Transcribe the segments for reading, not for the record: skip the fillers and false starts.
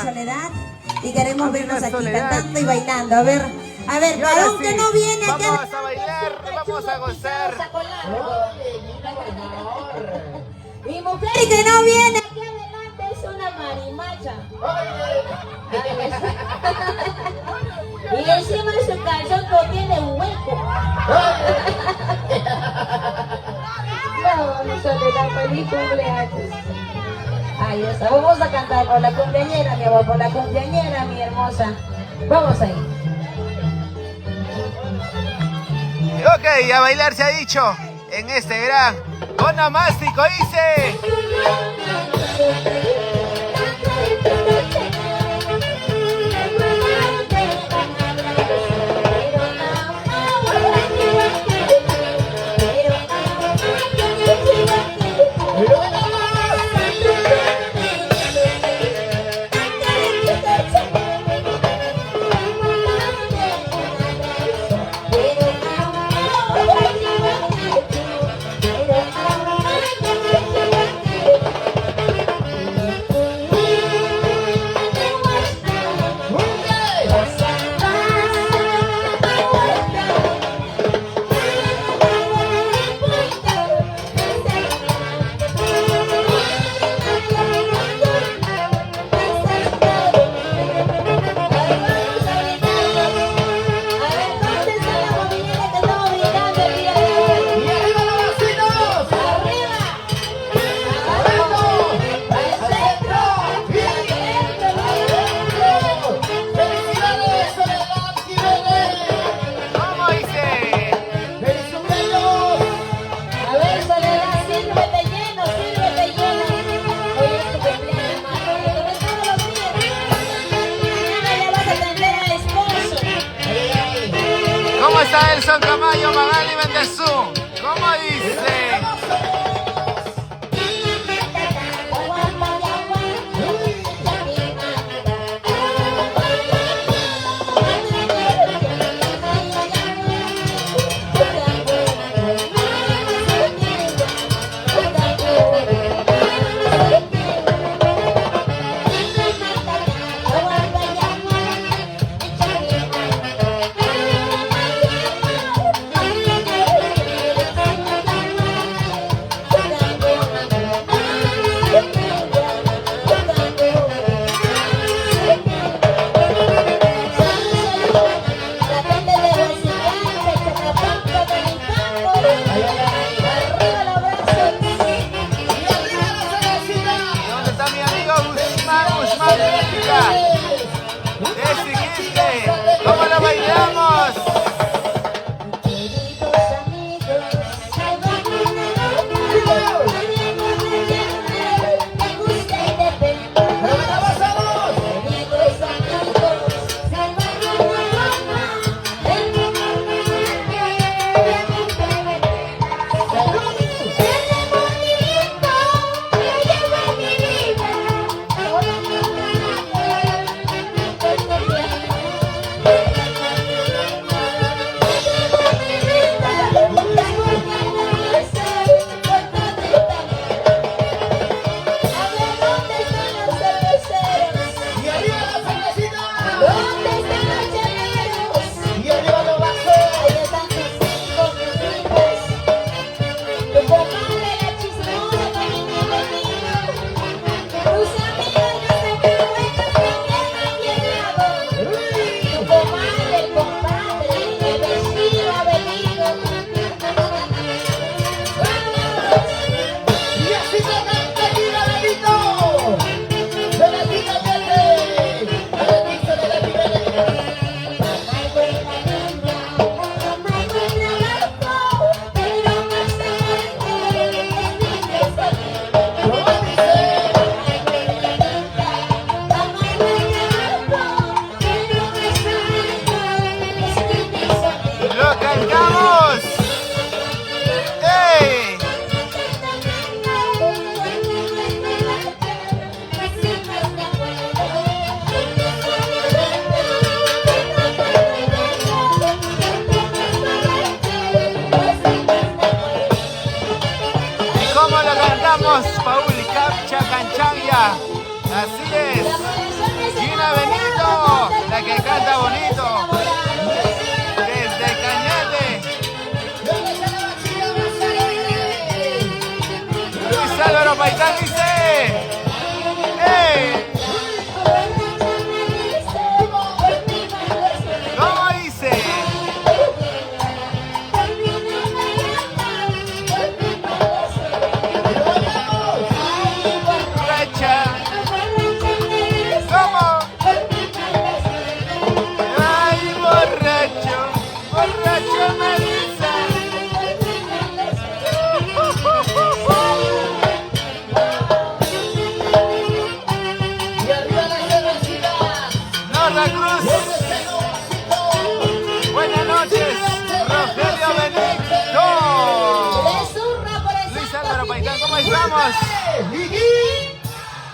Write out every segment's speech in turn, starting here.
Soledad. Y queremos vernos aquí cantando y bailando. A ver, varón que no viene aquí. Vamos a bailar, vamos a gozar. Y mujer que no viene aquí adelante es una marimacha. Y encima de su calzón no tiene hueco. No, Soledad, feliz cumpleaños. Ahí está, vamos a cantar por la cumpleañera, mi amor, por la cumpleañera, mi hermosa. Vamos ahí. Ok, a bailar se ha dicho en este gran onomástico, dice. ¿Cómo está Elson Camayo, Magali Bendezú? ¿Cómo dice?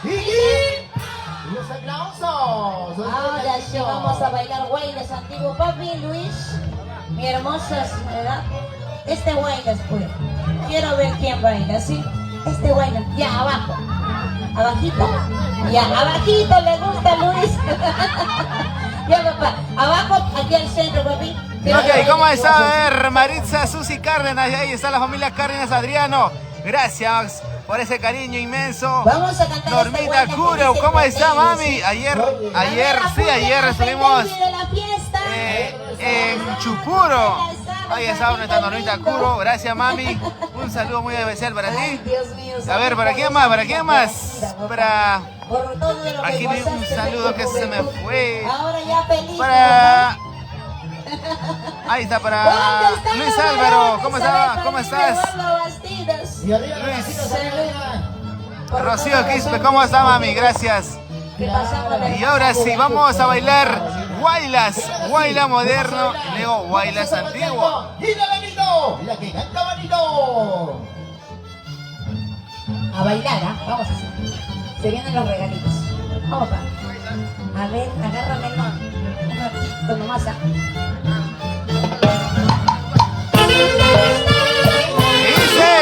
Y los aplausos. Ahora sí vamos a bailar Guaylas antiguo. Papi, Luis, mi hermosa, ¿verdad? Este Guaylas, pues. Quiero ver quién baila, ¿sí? Este Guaylas, ya abajo. Abajito. Ya, abajito le gusta Luis. Ya, papá. Abajo, aquí al centro, papi. Ok, ¿cómo está? A ver, Maritza, Susi Cárdenas, y ahí está la familia Cárdenas, Adriano. Gracias por ese cariño inmenso. Vamos a cantar Normita este Curo, Guaylas ¿cómo que está, dice mami? Ayer estuvimos en Chupuro. Ahí está nuestra Normita Curo. Gracias, mami. Un saludo muy especial para Ay, ti. Dios mío, A ver, ¿para quién más? ¿Para quién más? Para... por todo lo que Aquí vi un gozaste saludo de que tu se me juventud. fue. Ahora ya feliz. Para... Ahí está, para ¿Dónde están Luis los Álvaro. varones? ¿Cómo A ver, está? para ¿Cómo mí, estás? Eduardo Bastidas. Y arriba Luis. los vecinos, arriba. Por Rocío todo Quispe, razón ¿cómo que está, somos mami? vivos. Gracias. Que pasamos la Y hermosa ahora sí, juventud. vamos a bailar Guaylas. Guayla moderno y luego Guaylas antiguo. Y la Benito, la que canta Benito. A bailar, ¿ah? Vamos a hacer. Se vienen los regalitos. Vamos, pa. A ver, agárrame un ratito nomás, ¿ah? Dice.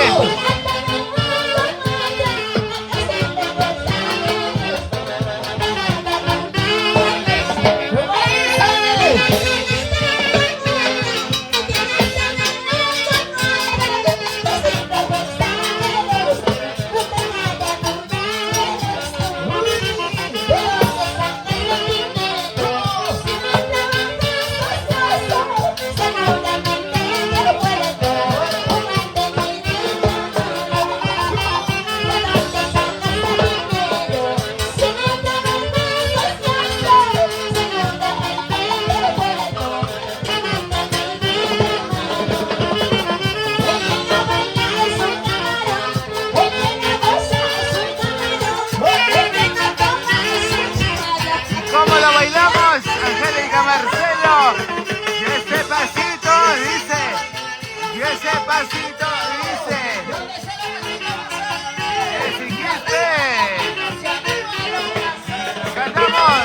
¿Cómo lo bailamos? Angélica Marcelo. Y ese pasito dice. Y ese pasito dice. Exigiste. Cantamos.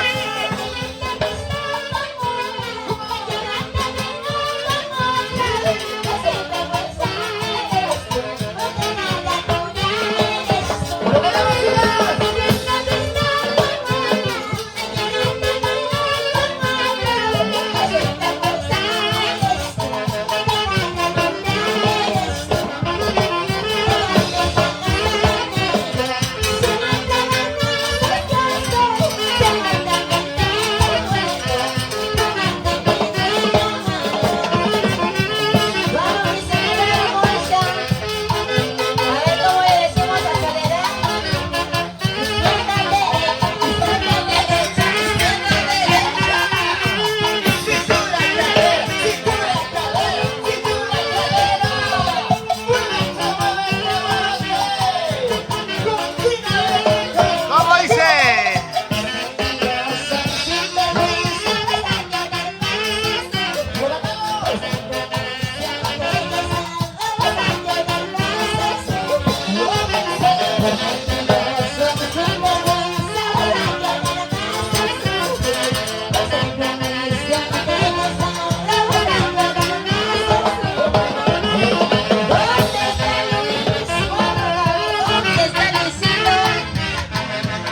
¿Cómo dice?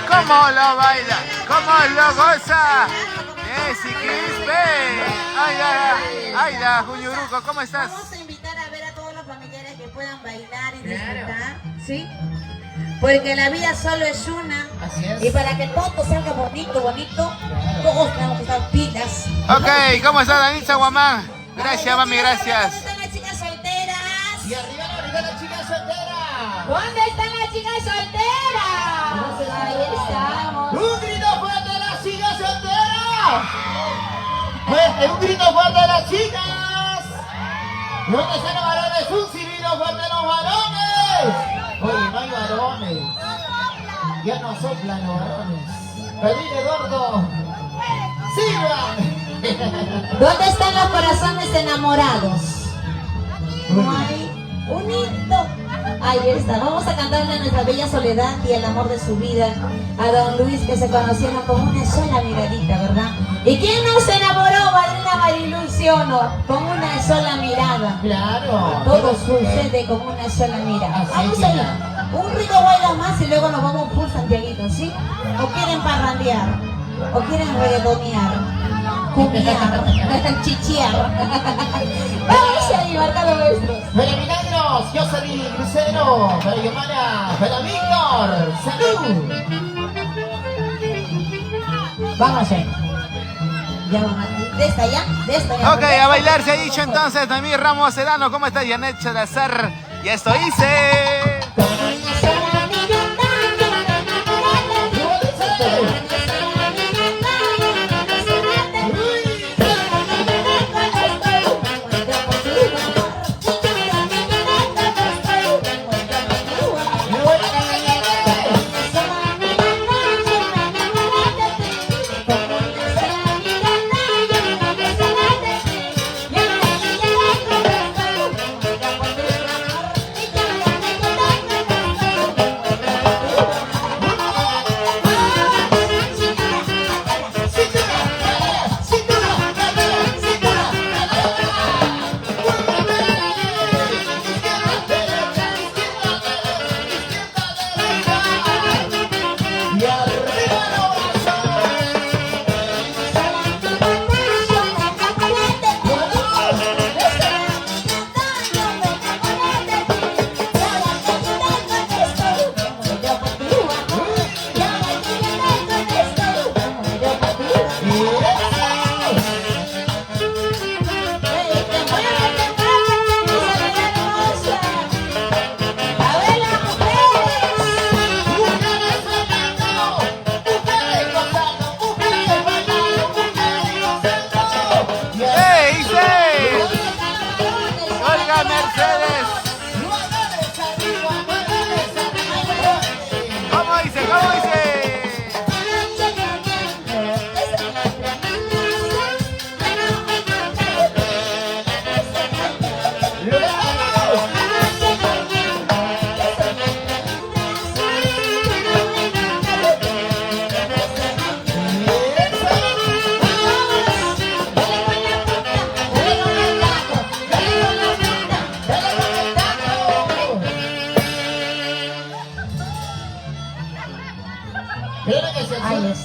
¿Cómo lo baila? ¿Cómo lo goza? Jessy Quispe. Ay, la Juñuruco, ¿cómo estás? Vamos a invitar a ver a todos los familiares que puedan bailar y disfrutar, ¿sí? Porque la vida solo es una. Así es. Y para que todo salga bonito, todos tenemos que estar pilas. Ok, ¿cómo está Danitza Guamán? Gracias, mami, ¿Dónde gracias. están las chicas solteras? Y arriba la chica soltera. ¿Dónde están las chicas solteras? Ahí estamos. ¡Un grito fuerte a las chicas solteras! ¡Un grito fuerte a las chicas! ¿Dónde están los varones? ¡Un silbido fuerte a los varones! Oye, no hay varones. Ya no soplan los varones. Pedile, Eduardo. ¡Silva! ¿Dónde están los corazones enamorados? No hay un hito. Ahí está, vamos a cantarle a nuestra bella Soledad y el amor de su vida a don Luis, que se conocieron con una sola miradita, ¿verdad? ¿Y quién no se enamoró, madrina Mariluz, sí o no? Con una sola mirada. Claro. Todo sucede con una sola mirada. Así Vamos que allá. Un rico baila más y luego nos vamos por Santiaguito, ¿sí? ¿O quieren parrandear? ¿O quieren reggaetonear? Cumiar, chichear. Vamos ahí, marca los nuestros. Para Milagros, Jocelyn Crucero, para Yomara, para Víctor, salud. Vamos ahí. Ya vamos. De esta ya, de esta ya. Ok, a bailar se ha dicho entonces. Noemí Ramos Sedano, ¿cómo está? Janet Salazar, y esto hice.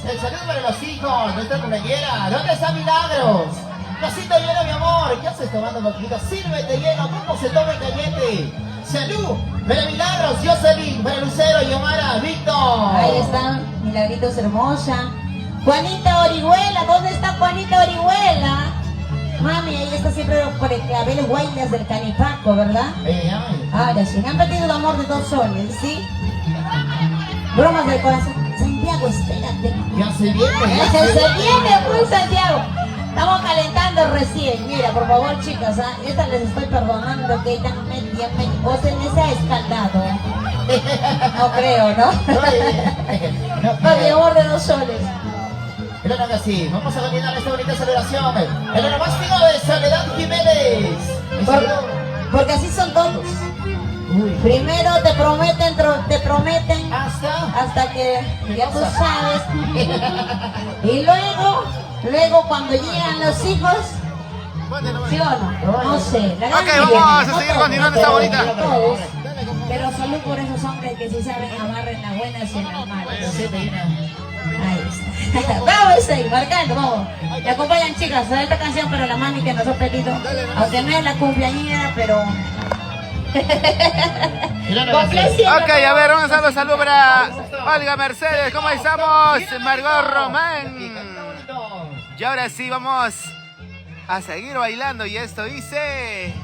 El saludo para los hijos, nuestra compañera. ¿Dónde está Milagros? Vasito lleno, mi amor. ¿Qué haces tomando poquito? Sírvete lleno, ¿cómo se toma el caliente? Salud para Milagros, Jocelyn, para Lucero, Yomara, Víctor. Ahí están, Milagritos hermosa. Juanita Orihuela, ¿dónde está Juanita Orihuela? Mami, ahí está siempre por el clavel Guaylas del Canipaco, ¿verdad? Ahora sí, han perdido el amor de 2 soles, ¿sí? Bromas del corazón. Santiago, espérate. Ya se viene. Se viene, pues, Santiago. Estamos calentando recién. Mira, por favor, chicas, ¿ah? Esta les estoy perdonando que están media, o se les ha escaldado. No creo, ¿no? Con mi amor de 2 soles. Claro que sí. Vamos a continuar esta bonita celebración. El onomástico de Soledad Jiménez. Porque así son todos. Primero te prometen hasta que ya tú sabes. Y luego cuando llegan los hijos, ¿sí o no? No sé. Ok, vamos a seguir continuando esta bonita. Pero salud por esos hombres que sí saben amar en las buenas y en las malas. Ahí está. Vamos a ir marcando, vamos. Me acompañan, chicas, a esta canción para la mami que nos ha pedido. Aunque no es la cumpleañera, pero... Ok, a ver, vamos a dar los saludos para Olga Mercedes. ¿Cómo estamos? Margot Román. Y ahora sí, vamos a seguir bailando. Y esto dice...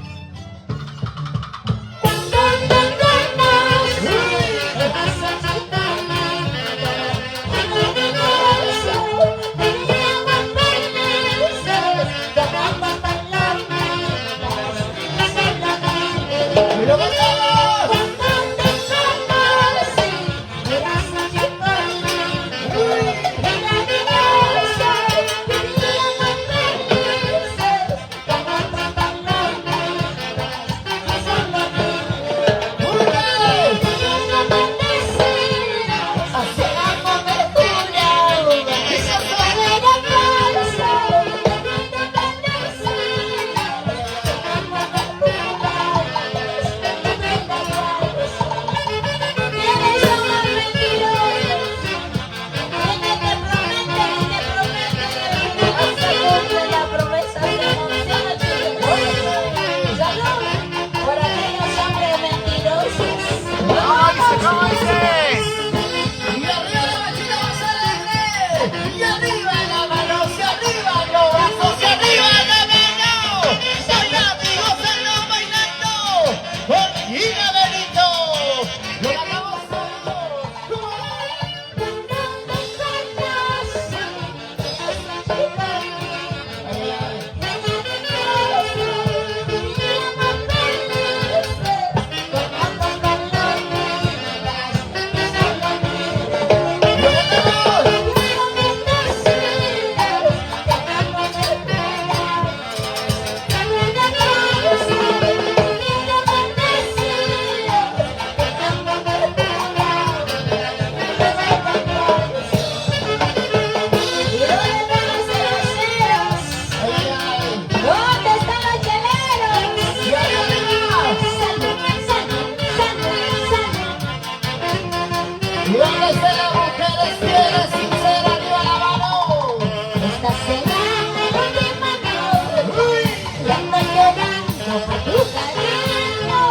tu cariño,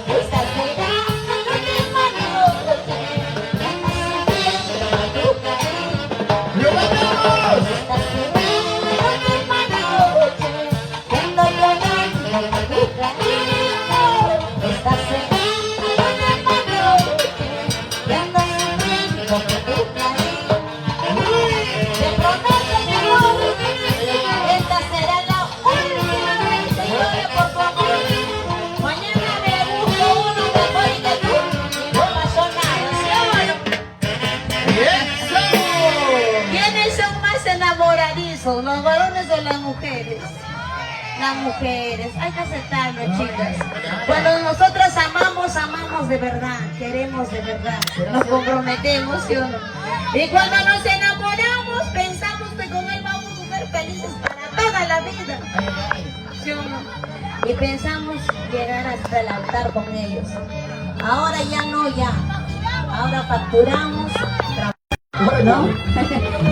estás mirando la misma noche. Tu cariño, ¡Lo ganamos! estás mirando la misma noche. Cuando llorando tu cariño, estás mirando la misma noche. Cuando sufriendo por tu cariño, te prometo mi amor, esta será la última vez que llore por tu amor. Mañana me busco uno mejor que tú y no pasó nada, ¿sí o no? ¡Eso! ¿Quiénes son más enamoradizos, los varones o las mujeres? Las mujeres, hay que aceptarlo, chicas. Cuando nosotras amamos, amamos de verdad, queremos de verdad, nos comprometemos, ¿sí o no? Y cuando nos enamoramos, pensamos que con él vamos a ser felices para toda la vida, ¿sí o no? Y pensamos llegar hasta el altar con ellos. Ahora ya no, ya. Ahora facturamos, ¿no?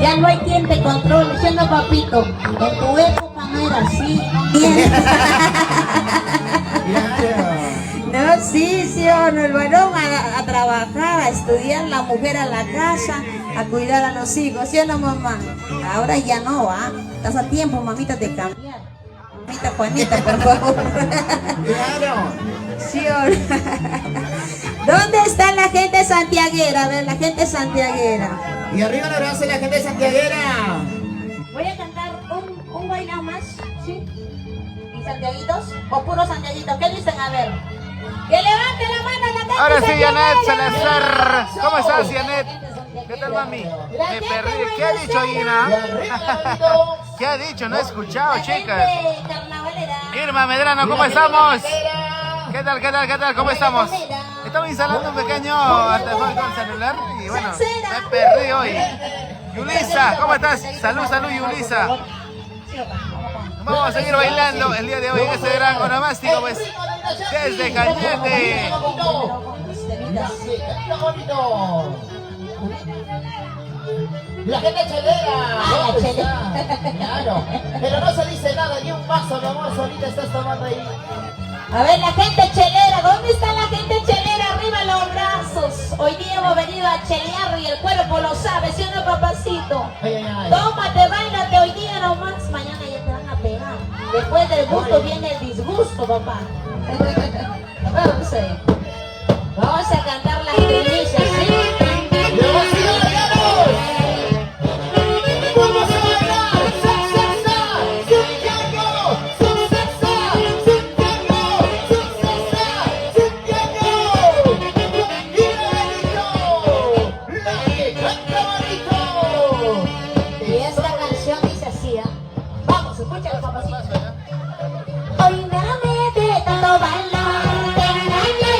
Ya no hay quien te controle, ¿sí o no, papito? En tu época no era así. No, sí, sí o no, el varón a trabajar, a estudiar, la mujer a la casa, a cuidar a los hijos, ¿sí o no, mamá? Ahora ya no, ¿ah? Estás a tiempo, mamita, de cambiar. Mamita Juanita, por favor. ¡Claro! ¿Sí o no? ¿Dónde está la gente santiaguera? A ver, la gente santiaguera. Y arriba el abrazo de la gente santiaguera. Voy a cantar un bailado más, ¿sí? ¿Y santiaguitos? ¿O puros santiaguitos? ¿Qué dicen? A ver. ¡Que levante la mano la gente Ahora sí, santiaguera! Janet Salazar. ¿Cómo estás, Janet? ¿Qué tal, mami? La Me gente perdí. ¿Qué ha dicho, Y Ina? arriba, amigos. ¿Qué ha dicho? No he escuchado, La chicas. gente carnavalera. Irma Medrano, ¿cómo estamos? ¿Qué tal, qué tal, qué tal? ¿Cómo estamos? Estamos instalando un pequeño artefacto con celular y bueno, me perdí hoy. Yulisa, ¿cómo estás? Salud, salud, Yulisa. Vamos a seguir bailando el día de hoy en este gran onomástico, pues, desde Cañete. La gente chelera. Ah, la chelera. Claro. Pero no se dice nada, ni un vaso, mi amor, solita estás tomando ahí. A ver, la gente chelera, ¿dónde está la gente chelera? Arriba los brazos. Hoy día hemos venido a chelear y el cuerpo lo sabe, ¿sí o no, papacito? Ay, ay, ay. Tómate, bailate hoy día nomás, mañana ya te van a pegar. Después del gusto viene el disgusto, papá. Vamos a ir. Vamos a cantar las primicias, ¿sí? ¡Vamos a bailar! ¡Salsa! ¡Santiago! ¡Salsa! ¡Santiago! ¡Salsa! ¡Santiago! ¡Y ¡la que canta bonito! Y esta canción dice así, ¿ah? Vamos, escúchalo, papacito. Hoy me amé de tanto bailar, te engañé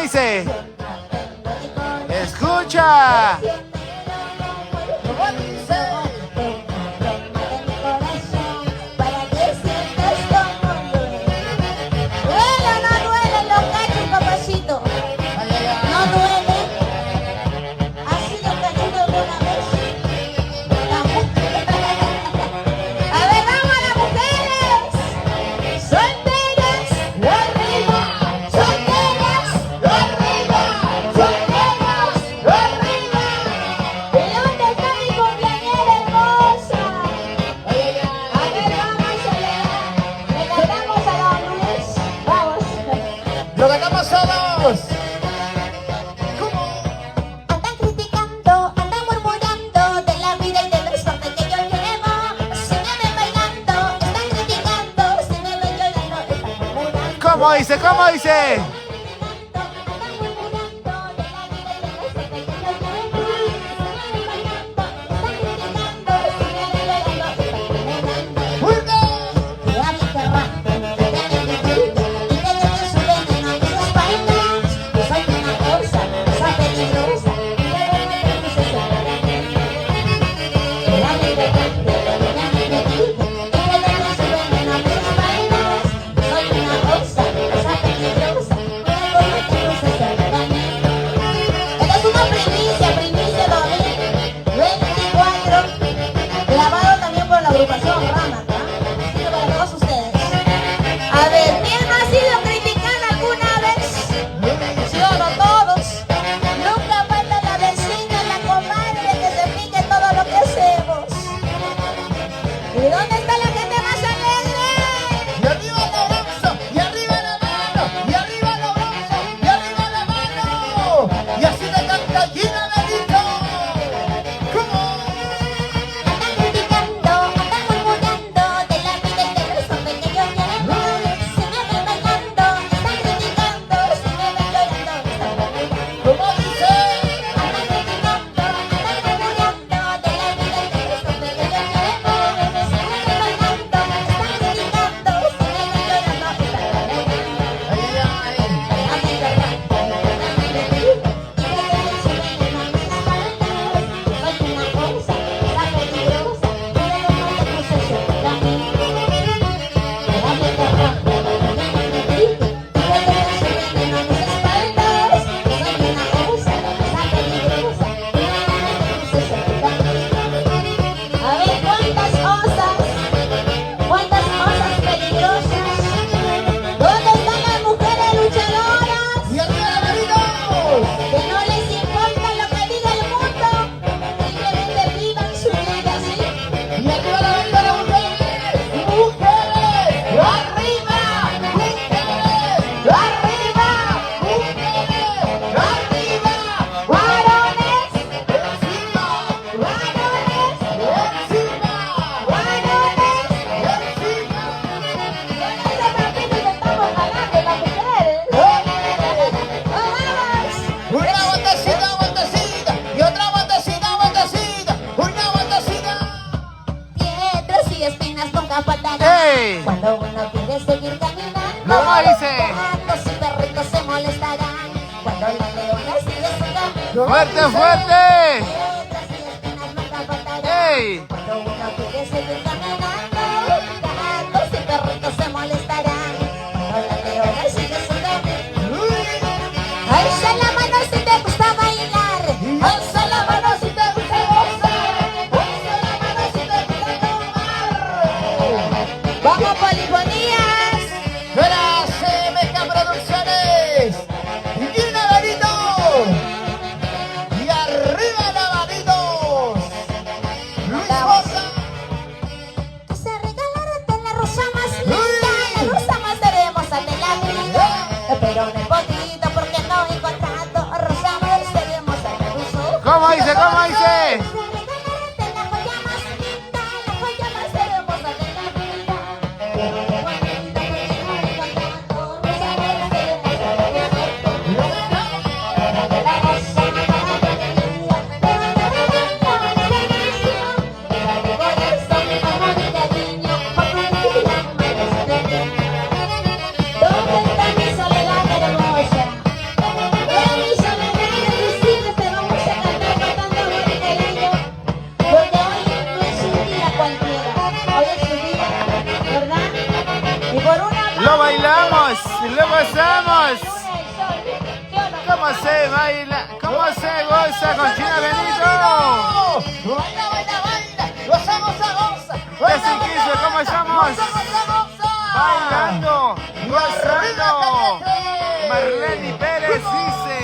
dice? Escucha. Lo cantamos todos. Andan criticando, andan murmurando de la vida y del desorden que yo llevo. Sígueme bailando, están criticando, sígueme llorando, están murmurando. ¿Cómo dice? ¿Cómo dice? Andan murmurando de la vida y del desorden que yo llevo. Sígueme bailando, están criticando, sígueme llorando, están murmurando. ¡Fuerte! Que hablen que rapen, que me critiquen y que dejen su veneno a mis espaldas. Que soy una cosa peligrosa y que duele mis espaldas. Que hablen que rapen, que me critiquen y que dejen su veneno a mis espaldas. Que soy una cosa peligrosa y que duele mis espaldas. Esta es una primicia, David. 24, grabado también por la agrupación Ramata. Para todos ustedes. A ver, ¿quién ha sido criticado alguna vez? ¿Sí o no todos? Nunca falta la vecina, la comadre que se pique todo lo que hacemos. ¿Y dónde está la gente más alegre? Y arriba el abrazo, y arriba la mano, y arriba el abrazo, y arriba la mano. Y así le canta Gina Benito. ¿Cómo? Andan criticando, andan murmurando de la vida y del desorden que yo llevo. Sígueme bailando, están criticando, sígueme llorando, están murmurando. ¿Cómo dice? Andan criticando, andan murmurando de la vida y del desorden que yo llevo. Sígueme bailando, están criticando, sígueme llorando, están murmurando. Ay, ay, ay. Hablen que rapen, que me critiquen y que dejen su veneno a mis espaldas. Soy una cosa peligrosa y de verdad que no se suelta a mí. Que hablen que rapen, que me critiquen y que dejen su veneno a mis espaldas. Soy una cosa peligrosa y de verdad que no se suelta a mí. A ver, ¿cuántas osas peligrosas? ¿Dónde están las mujeres luchadoras? Y arriba Benito. Que no les importa lo que diga el mundo, simplemente vivan su vida así. Y arriba la banda de mujeres. ¡Mujeres! ¡Arriba! ¡Mujeres! ¡Arriba! ¡Mujeres! ¡Arriba! Varones, ¡Encima! varones, ¡Encima! varones. ¡Encima! Con ese partido que estamos ganando las mujeres. ¡Vamos! Una vueltecita, y otra vueltecita, una vueltecita. Piedras y espinas nunca faltarán. ¡Ey! Cuando uno quiere seguir caminando, ¿Cómo dice? gatos y perritos se molestarán. Cuando la leona sigue su camino, ¡Fuerte, fuerte! piedras y espinas nunca faltarán. ¡Ey! Cuando uno quiere seguir caminando, gatos y perritos se molestarán. Cuando la leona sigue su camino, alza la mano si te gusta bailar. Alza la mano si te gusta gozar. Alza la mano si te gusta tomar. ¡Vamos, polifonías! Verás, MK Producciones. Gina Benito. Y arriba Lavaditos. Luis Bosa. Que se regalara de la rosa más linda, la rosa más hermosa de la vida. Pero no he podido porque no he encontrado rosa más hermosa que tus ojos. ¿Cómo dice? ¿Cómo Que dice? se regalara de la joya más linda, la joya más hermosa de la vida. Pero no he podido porque no he encontrado rosa más hermosa que tus ojos. De la rosa más alegría, de la bendición, de la mi corazón, amor y cariño, por ti la más de mí. ¿Dónde está mi soledad hermosa? gozamos? ¿Cómo se baila? ¿Cómo se goza con China Benito? Baila, baila, baila. Gozamos a goza. Ya se quiso, ¿cómo estamos? Bailando, gozando. Marlene Pérez dice.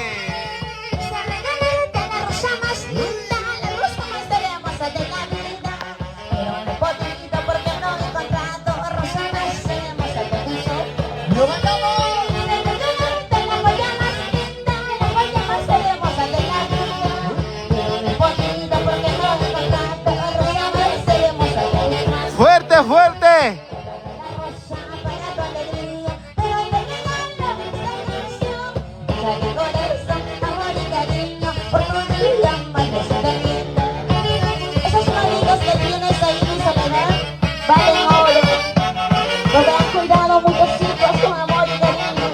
Esa regaleta, la rosa más linda, la rosa más hermosa de la vida. Pero no puedo ir porque no he encontrado rosa más hermosa que tu sol. ¡Lo bailamos! Esa regaleta, la joya más linda, la joya más hermosa de la vida. Pero no puedo ir porque no he encontrado rosa más hermosa que tu sol. Fuerte, fuerte. La rosa para tu alegría, pero te regalo esta canción. Sale corazón, amor y cariño, por tu día más lindo. Esos maridos que tienes ahí, Soledad, valen oro. No te han cuidado muchos chicos con amor y cariño.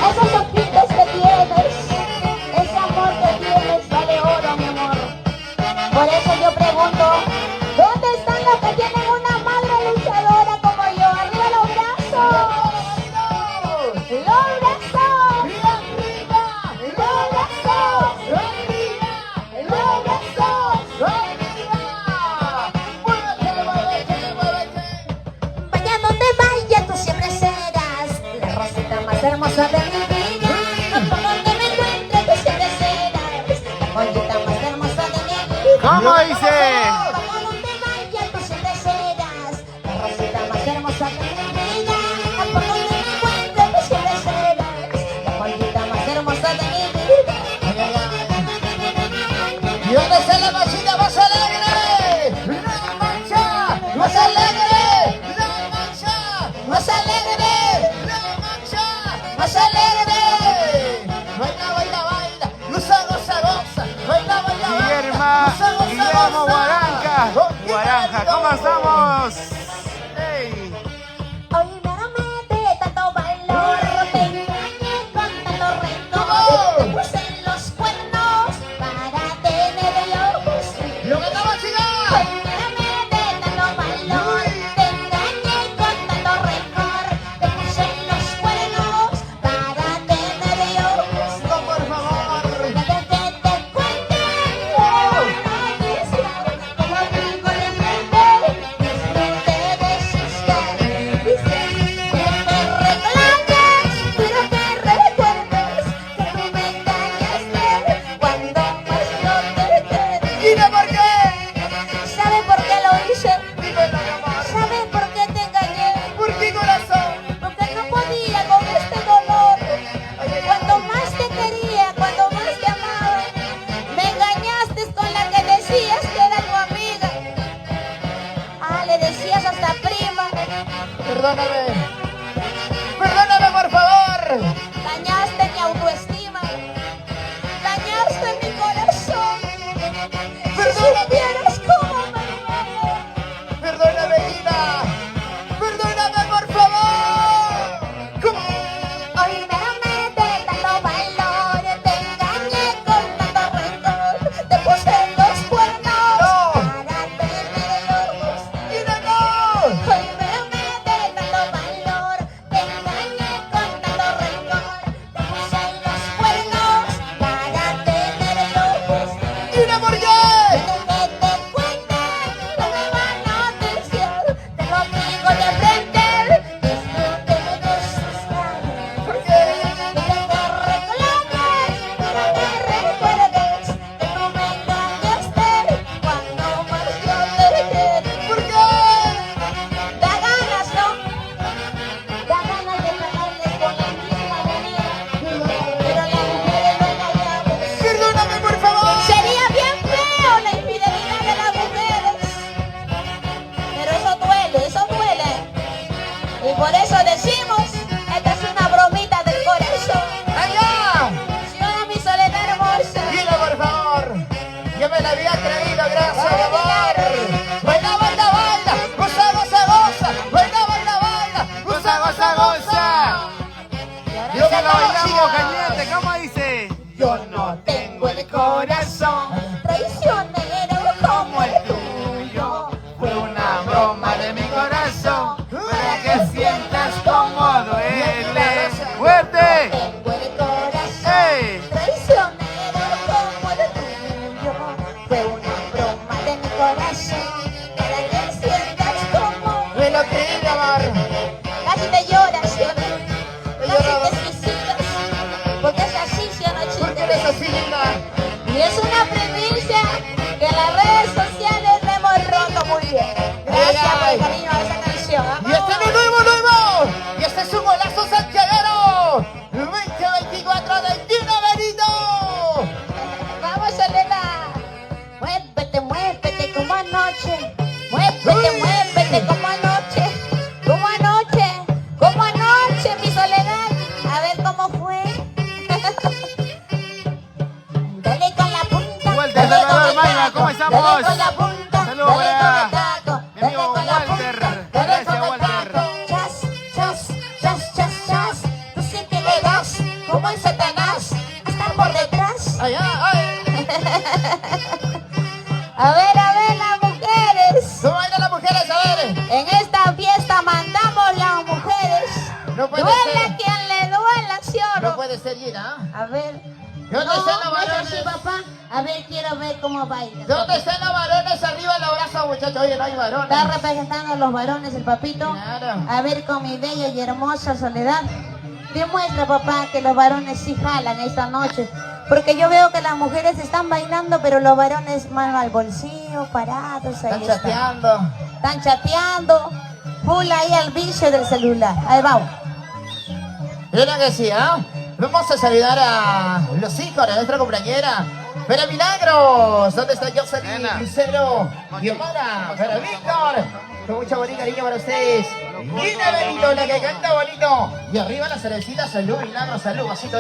Esos ojitos que tienes, ese amor que tienes, vale oro, mi amor. Por eso yo pregunto, ¿dónde están los que tienen una madre luchadora como yo? ¡Arriba los brazos! ¡Los brazos! ¡Los brazos! ¡Los brazos! Vaya donde vaya, tú siempre serás la rosita más hermosa de mi vida. Por donde me encuentre, tú siempre serás la joyita más hermosa de mi vida. ¿Cómo dice? Vaya donde vaya, tú siempre serás la rosita más hermosa de mi vida. Por donde me encuentre, tú siempre serás la joyita más hermosa de mi vida. ¿Y dónde está la masita más alegre? ¡La mancha! ¡Más alegre! ¡La mancha! ¡Más alegre! ¡La mancha! ¡Más alegre! Baila, baila, baila. Goza, goza, goza. Baila, baila, baila. Guillermo Guaranja. Guaranja, ¿cómo estamos? ¡Ey! Hoy me de tanto valor, te engañé con tanto rencor, te puse los cuernos para tener ojos. ¡Lo que estamos, chicas! Hoy me de tanto valor, te engañé con tanto rencor, te puse los cuernos para tener ojos. No, por favor. Desde que te cuente una noticia, como brinco de frente, disfrute de sus caricias. Quiero que reclames, quiero que recuerdes que tú me engañaste cuando más no te quedé. Dime por qué. ¿Sabe por qué lo hice? Dímelo, mi amor. ¿Sabe por qué te engañé? ¿Por qué, corazón? Porque no podía con este dolor. Cuando más te quería, cuando más te amaba, me engañaste con la que decías que era tu amiga. Ah, le decías hasta prima. Perdóname. Perdóname, por favor. Dañaste mi autoestima. Dañaste mi corazón. Si supieras cómo me duele. Perdóname, Lina. Perdóname, por favor. ¿Cómo? Hoy me de tanto valor, te engañé con tanto rencor, te puse los cuernos No. para tener ojos. Lina, no. Hoy me de tanto valor, te engañé con tanto rencor, te puse los cuernos para tener ojos. Lina, ¿por qué? Desde que te fue una broma de mi corazón para que sientas como Me lo creí, mi amor. casi te lloras, ¿sí o no? Te Casi lloraba. te suicidas, porque es así, ¿sí o no, ¿Por qué chiste? eres así, linda? Y es una primicia que en las redes sociales le hemos roto muy bien. Gracias por el cariño a esa canción. Y este es nuevo. Y este es un golazo santiaguero. 2024 del Dino Benito. Vamos, Soledad. Muévete, muévete como anoche. Muévete, muévete como anoche. Como anoche. Como anoche, mi Soledad. A ver cómo fue. Dale con la punta. Walter dale con Salvador el Mayra, taco, ¿cómo estamos? Dale con la punta. Saludos dale para con el taco, mi amigo dale con la Walter. punta, dale Gracias, con el Walter. taco. Chas, chas, chas, chas, chas. Tú sí que le das como el Satanás. Hasta por detrás. Ay, ay. A ver, las mujeres. ¿Cómo bailan las mujeres? A ver. En esta fiesta mandamos las mujeres. No puede Duela ser. quien le duela, ¿sí o No no? puede ser, Gina. A ver. ¿Dónde están los no es varones? así, papá. A ver, quiero ver cómo baila. ¿Dónde están los varones? Arriba los brazos, muchachos. Oye, no hay varones. Está representando a los varones el papito. Claro. A ver con mi bella y hermosa Soledad. Demuestra, papá, que los varones sí jalan esta noche. Porque yo veo que las mujeres están bailando, pero los varones mano al bolsillo, parados, ahí Están están. chateando. Están chateando. Full ahí al vicio del celular. Ahí vamos. Mira que sí, ¿ah? Vamos a saludar a los hijos de nuestra compañera. Para Milagros, ¿dónde está Jocelyn, Nena. Lucero, Guiomara, para Víctor? Con mucho bonito cariño para ustedes. Gina Benito, la que canta bonito. Y arriba la cervecita, salud, Milagros, salud, vasito.